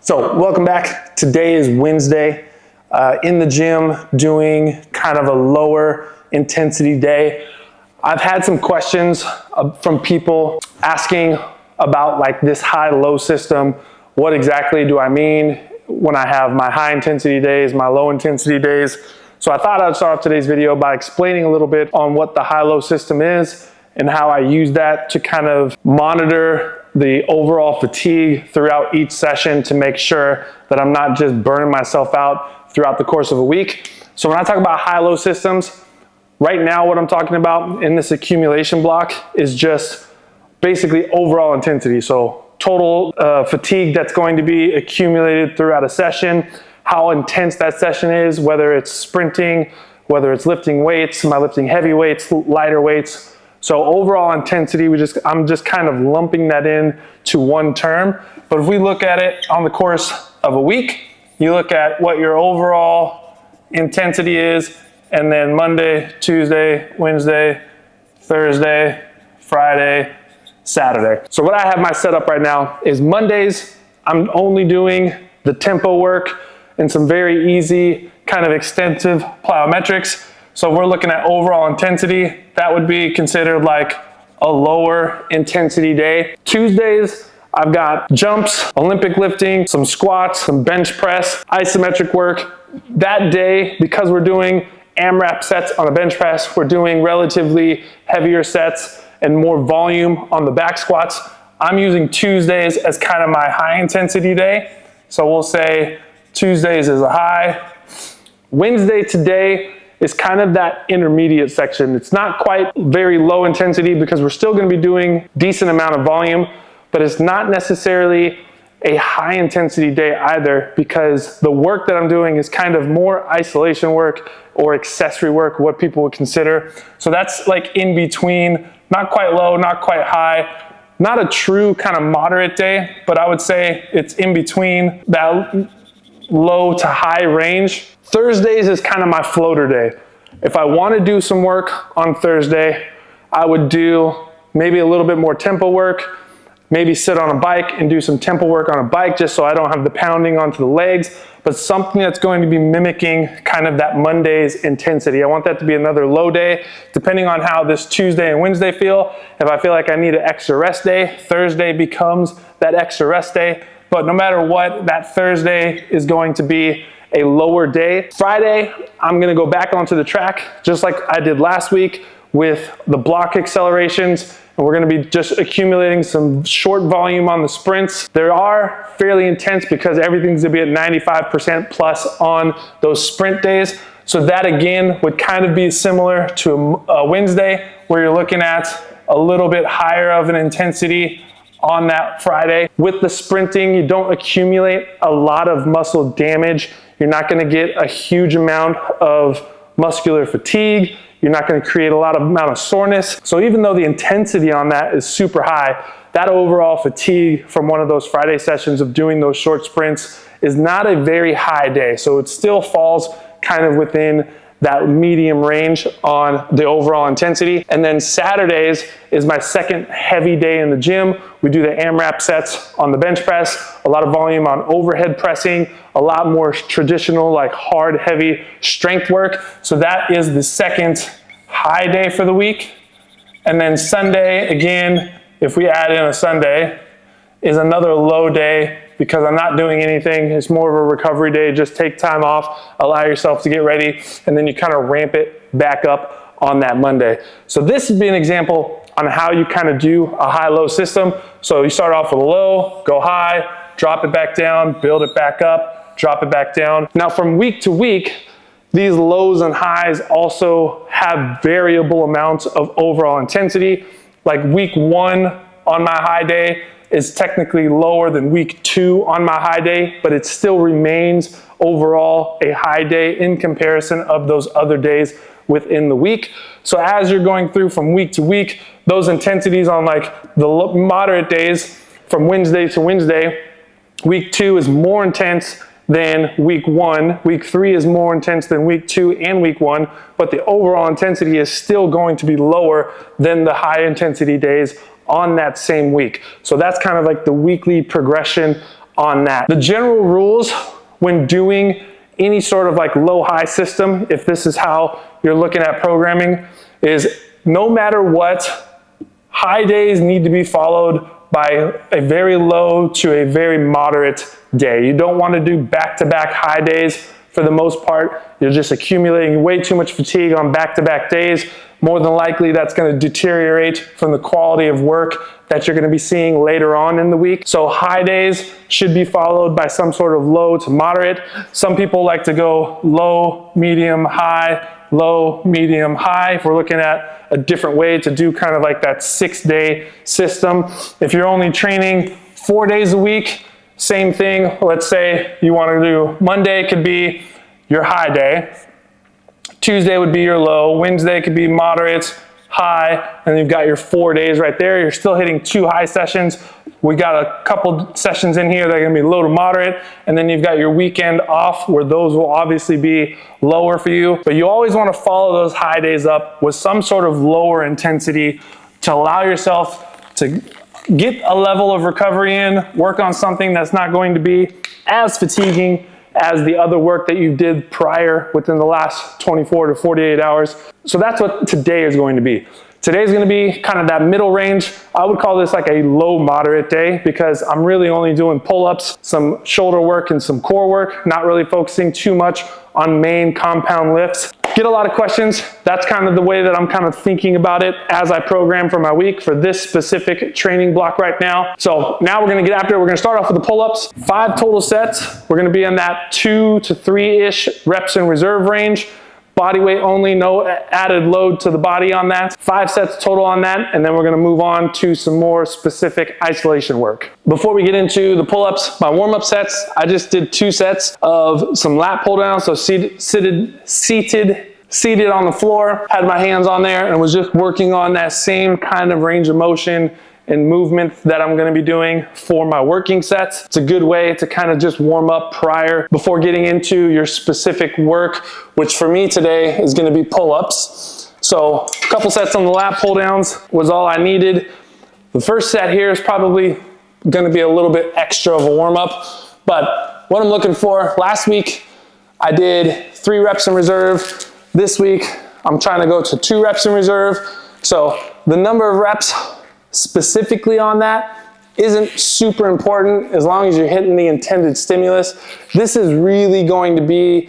So welcome back. Today is Wednesday. In the gym doing kind of a lower intensity day. I've had some questions from people asking about like this high-low system. What exactly do I mean when I have my high intensity days, my low intensity days? So I thought I'd start off today's video by explaining a little bit on what the high-low system is and how I use that to kind of monitor the overall fatigue throughout each session to make sure that I'm not just burning myself out throughout the course of a week. So when I talk about high-low systems, right now what I'm talking about in this accumulation block is just basically overall intensity. So total fatigue that's going to be accumulated throughout a session, how intense that session is, whether it's sprinting, whether it's lifting weights, am I lifting heavy weights, lighter weights. So overall intensity, I'm just kind of lumping that in to one term. But if we look at it on the course of a week, you look at what your overall intensity is, and then Monday, Tuesday, Wednesday, Thursday, Friday, Saturday. So what I have my setup right now is Mondays, I'm only doing the tempo work and some very easy kind of extensive plyometrics. So we're looking at overall intensity. That would be considered like a lower intensity day. Tuesdays, I've got jumps, Olympic lifting, some squats, some bench press, isometric work. That day, because we're doing AMRAP sets on a bench press, we're doing relatively heavier sets and more volume on the back squats. I'm using Tuesdays as kind of my high intensity day. So we'll say Tuesdays is a high. Wednesday today is kind of that intermediate section. It's not quite very low intensity because we're still going to be doing decent amount of volume, but it's not necessarily a high intensity day either, because the work that I'm doing is kind of more isolation work or accessory work, what people would consider. So that's like in between, not quite low, not quite high, not a true kind of moderate day, but I would say it's in between that low to high range. Thursdays is kind of my floater day. If I want to do some work on Thursday, I would do maybe a little bit more tempo work, maybe sit on a bike and do some tempo work on a bike just so I don't have the pounding onto the legs, but something that's going to be mimicking kind of that Monday's intensity. I want that to be another low day, depending on how this Tuesday and Wednesday feel. If I feel like I need an extra rest day, Thursday becomes that extra rest day. But no matter what, that Thursday is going to be a lower day. Friday, I'm gonna go back onto the track, just like I did last week with the block accelerations, and we're gonna be just accumulating some short volume on the sprints. They are fairly intense because everything's gonna be at 95% plus on those sprint days. So that again would kind of be similar to a Wednesday, where you're looking at a little bit higher of an intensity on that Friday. With the sprinting, you don't accumulate a lot of muscle damage. You're not going to get a huge amount of muscular fatigue. You're not going to create a lot of amount of soreness. So even though the intensity on that is super high, that overall fatigue from one of those Friday sessions of doing those short sprints is not a very high day. So it still falls kind of within that medium range on the overall intensity. And then Saturdays is my second heavy day in the gym. We do the AMRAP sets on the bench press, a lot of volume on overhead pressing, a lot more traditional like hard, heavy strength work. So that is the second high day for the week. And then Sunday, again, if we add in a Sunday, is another low day because I'm not doing anything. It's more of a recovery day. Just take time off, allow yourself to get ready, and then you kind of ramp it back up on that Monday. So this would be an example on how you kind of do a high-low system. So you start off with a low, go high, drop it back down, build it back up, drop it back down. Now from week to week, these lows and highs also have variable amounts of overall intensity. Like week 1 on my high day is technically lower than week 2 on my high day, but it still remains overall a high day in comparison of those other days within the week. So as you're going through from week to week, those intensities on like the moderate days from Wednesday to Wednesday, week 2 is more intense than week 1. Week 3 is more intense than week 2 and week 1, but the overall intensity is still going to be lower than the high intensity days on that same week. So that's kind of like the weekly progression on that. The general rules when doing any sort of like low-high system, if this is how you're looking at programming, is no matter what, high days need to be followed by a very low to a very moderate day. You don't want to do back-to-back high days. For the most part, you're just accumulating way too much fatigue on back-to-back days. More than likely, that's going to deteriorate from the quality of work that you're going to be seeing later on in the week. So high days should be followed by some sort of low to moderate. Some people like to go low, medium, high, low, medium, high. If we're looking at a different way to do kind of like that 6-day system. If you're only training 4 days a week, same thing. Let's say you want to do Monday could be your high day. Tuesday would be your low. Wednesday could be moderate, high, and you've got your 4 days right there. You're still hitting 2 high sessions. We got a couple sessions in here that are going to be low to moderate, and then you've got your weekend off where those will obviously be lower for you. But you always want to follow those high days up with some sort of lower intensity to allow yourself to get a level of recovery in, work on something that's not going to be as fatiguing as the other work that you did prior within the last 24 to 48 hours. So that's what today is going to be. Today is going to be kind of that middle range. I would call this like a low moderate day because I'm really only doing pull-ups, some shoulder work and some core work, not really focusing too much on main compound lifts. Get a lot of questions. That's kind of the way that I'm kind of thinking about it as I program for my week for this specific training block right now. So now we're going to get after it. We're going to start off with the pull-ups. 5 total sets. We're going to be in that 2 to 3-ish reps in reserve range. Body weight only, no added load to the body on that. 5 sets total on that, and then we're gonna move on to some more specific isolation work. Before we get into the pull-ups, my warm-up sets, I just did 2 sets of some lat pull-downs, so seated on the floor, had my hands on there, and was just working on that same kind of range of motion and movement that I'm gonna be doing for my working sets. It's a good way to kind of just warm up prior before getting into your specific work, which for me today is gonna be pull-ups. So a couple sets on the lat pull downs was all I needed. The first set here is probably gonna be a little bit extra of a warm up, but what I'm looking for, last week I did 3 reps in reserve. This week I'm trying to go to 2 reps in reserve. So the number of reps specifically on that isn't super important as long as you're hitting the intended stimulus. This is really going to be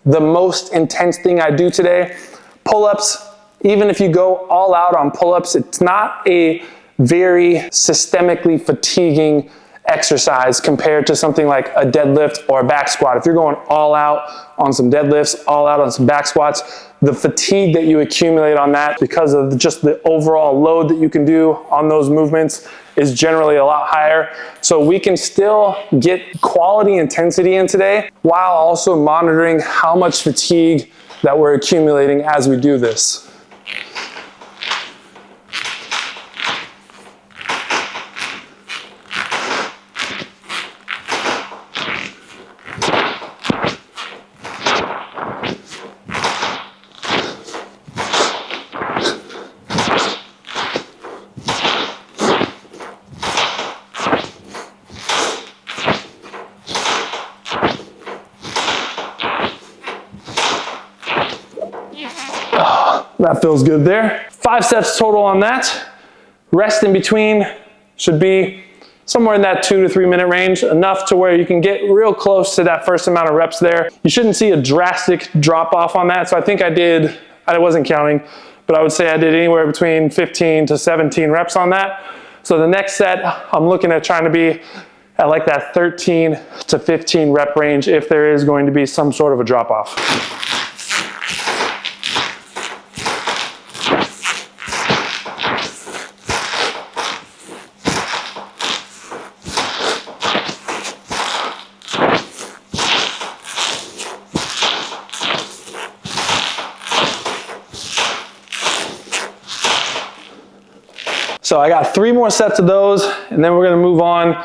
the most intense thing I do today. Pull-ups, even if you go all out on pull-ups, it's not a very systemically fatiguing exercise compared to something like a deadlift or a back squat. If you're going all out on some deadlifts, all out on some back squats, the fatigue that you accumulate on that because of just the overall load that you can do on those movements is generally a lot higher. So we can still get quality intensity in today while also monitoring how much fatigue that we're accumulating as we do this. That feels good there. 5 sets total on that. Rest in between should be somewhere in that 2 to 3 minute range, enough to where you can get real close to that first amount of reps there. You shouldn't see a drastic drop off on that. So I think I wasn't counting, but I would say I did anywhere between 15 to 17 reps on that. So the next set, I'm looking at trying to be at like that 13 to 15 rep range if there is going to be some sort of a drop off. So I got 3 more sets of those, and then we're gonna move on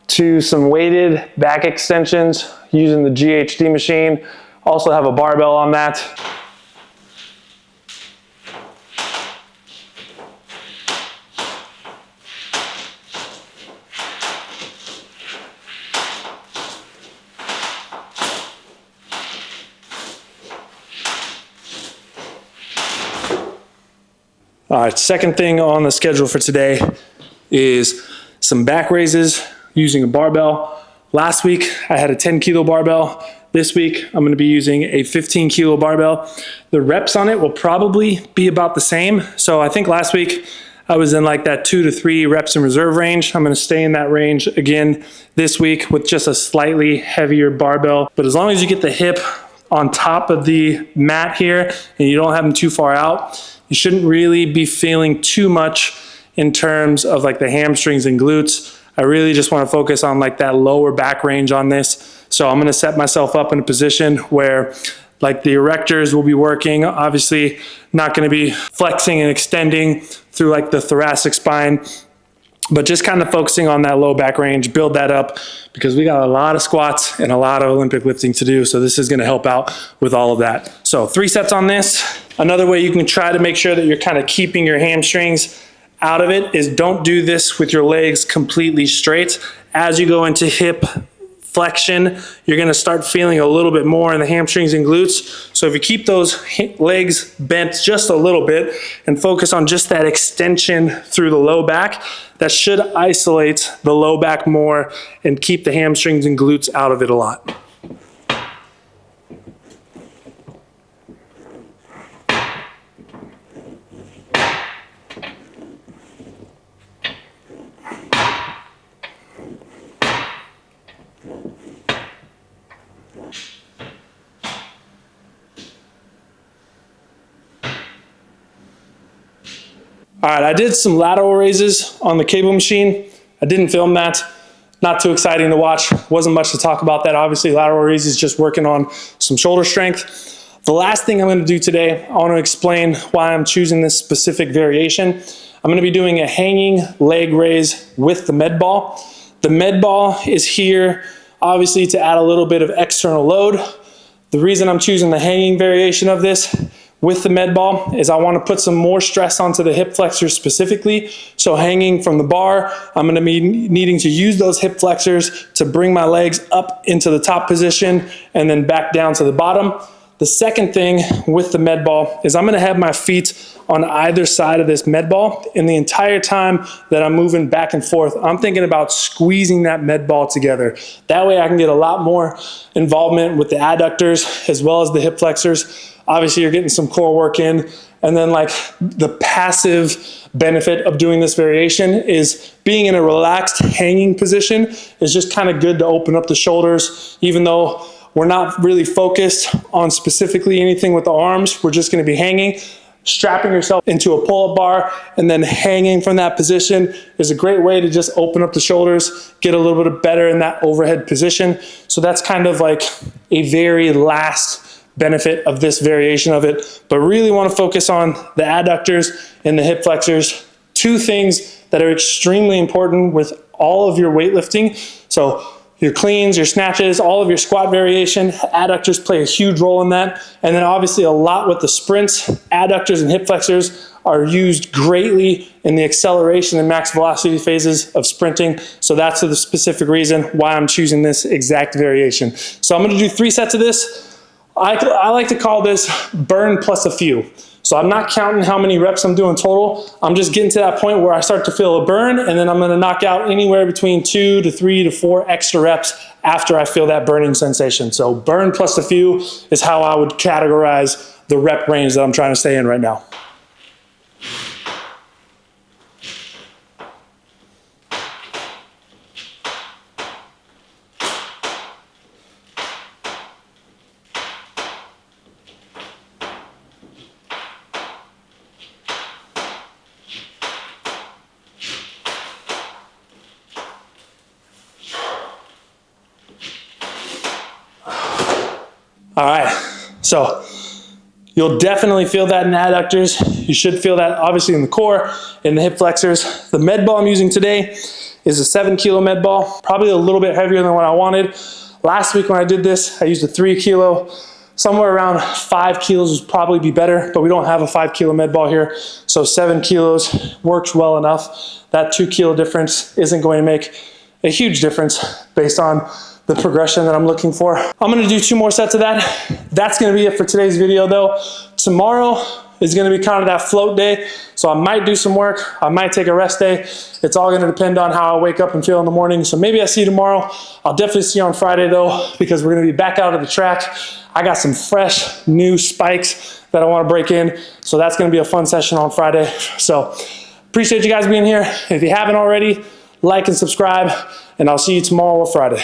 to some weighted back extensions using the GHD machine. Also have a barbell on that. All right, second thing on the schedule for today is some back raises using a barbell. Last week, I had a 10 kilo barbell. This week, I'm gonna be using a 15 kilo barbell. The reps on it will probably be about the same. So I think last week, I was in like that 2 to 3 reps in reserve range. I'm gonna stay in that range again this week with just a slightly heavier barbell. But as long as you get the hip on top of the mat here and you don't have them too far out, you shouldn't really be feeling too much in terms of like the hamstrings and glutes. I really just want to focus on like that lower back range on this. So I'm going to set myself up in a position where like the erectors will be working, obviously not going to be flexing and extending through like the thoracic spine, but just kind of focusing on that low back range, build that up, because we got a lot of squats and a lot of Olympic lifting to do. So this is gonna help out with all of that. So 3 sets on this. Another way you can try to make sure that you're kind of keeping your hamstrings out of it is don't do this with your legs completely straight. As you go into hip flexion, you're gonna start feeling a little bit more in the hamstrings and glutes. So if you keep those legs bent just a little bit and focus on just that extension through the low back, that should isolate the low back more and keep the hamstrings and glutes out of it a lot. All right, I did some lateral raises on the cable machine. I didn't film that. Not too exciting to watch. Wasn't much to talk about that. Obviously, lateral raises just working on some shoulder strength. The last thing I'm gonna do today, I wanna explain why I'm choosing this specific variation. I'm gonna be doing a hanging leg raise with the med ball. The med ball is here, obviously, to add a little bit of external load. The reason I'm choosing the hanging variation of this with the med ball is I want to put some more stress onto the hip flexors specifically. So hanging from the bar, I'm going to be needing to use those hip flexors to bring my legs up into the top position and then back down to the bottom. The second thing with the med ball is I'm going to have my feet on either side of this med ball, and the entire time that I'm moving back and forth, I'm thinking about squeezing that med ball together. That way I can get a lot more involvement with the adductors as well as the hip flexors. Obviously you're getting some core work in, and then like the passive benefit of doing this variation is being in a relaxed hanging position is just kind of good to open up the shoulders. Even though we're not really focused on specifically anything with the arms, we're just going to be hanging. Strapping yourself into a pull-up bar and then hanging from that position is a great way to just open up the shoulders, get a little bit better in that overhead position. So that's kind of like a very last benefit of this variation of it, but really want to focus on the adductors and the hip flexors. 2 things that are extremely important with all of your weightlifting. So your cleans, your snatches, all of your squat variation, adductors play a huge role in that. And then obviously a lot with the sprints, adductors and hip flexors are used greatly in the acceleration and max velocity phases of sprinting. So that's the specific reason why I'm choosing this exact variation. So I'm gonna do 3 sets of this. I like to call this burn plus a few. So I'm not counting how many reps I'm doing total. I'm just getting to that point where I start to feel a burn, and then I'm gonna knock out anywhere between 2 to 3 to 4 extra reps after I feel that burning sensation. So burn plus a few is how I would categorize the rep range that I'm trying to stay in right now. All right, so you'll definitely feel that in the adductors. You should feel that obviously in the core, in the hip flexors. The med ball I'm using today is a 7 kilo med ball, probably a little bit heavier than what I wanted. Last week when I did this, I used a 3 kilo. Somewhere around 5 kilos would probably be better, but we don't have a 5 kilo med ball here. So 7 kilos works well enough. That 2 kilo difference isn't going to make a huge difference based on the progression that I'm looking for. I'm gonna do 2 more sets of that. That's gonna be it for today's video though. Tomorrow is going to be kind of that float day. So I might do some work. I might take a rest day. It's all going to depend on how I wake up and feel in the morning. So maybe I see you tomorrow. I'll definitely see you on Friday though, because we're going to be back out of the track. I got some fresh new spikes that I want to break in. So that's going to be a fun session on Friday. So appreciate you guys being here. If you haven't already, like and subscribe, and I'll see you tomorrow or Friday.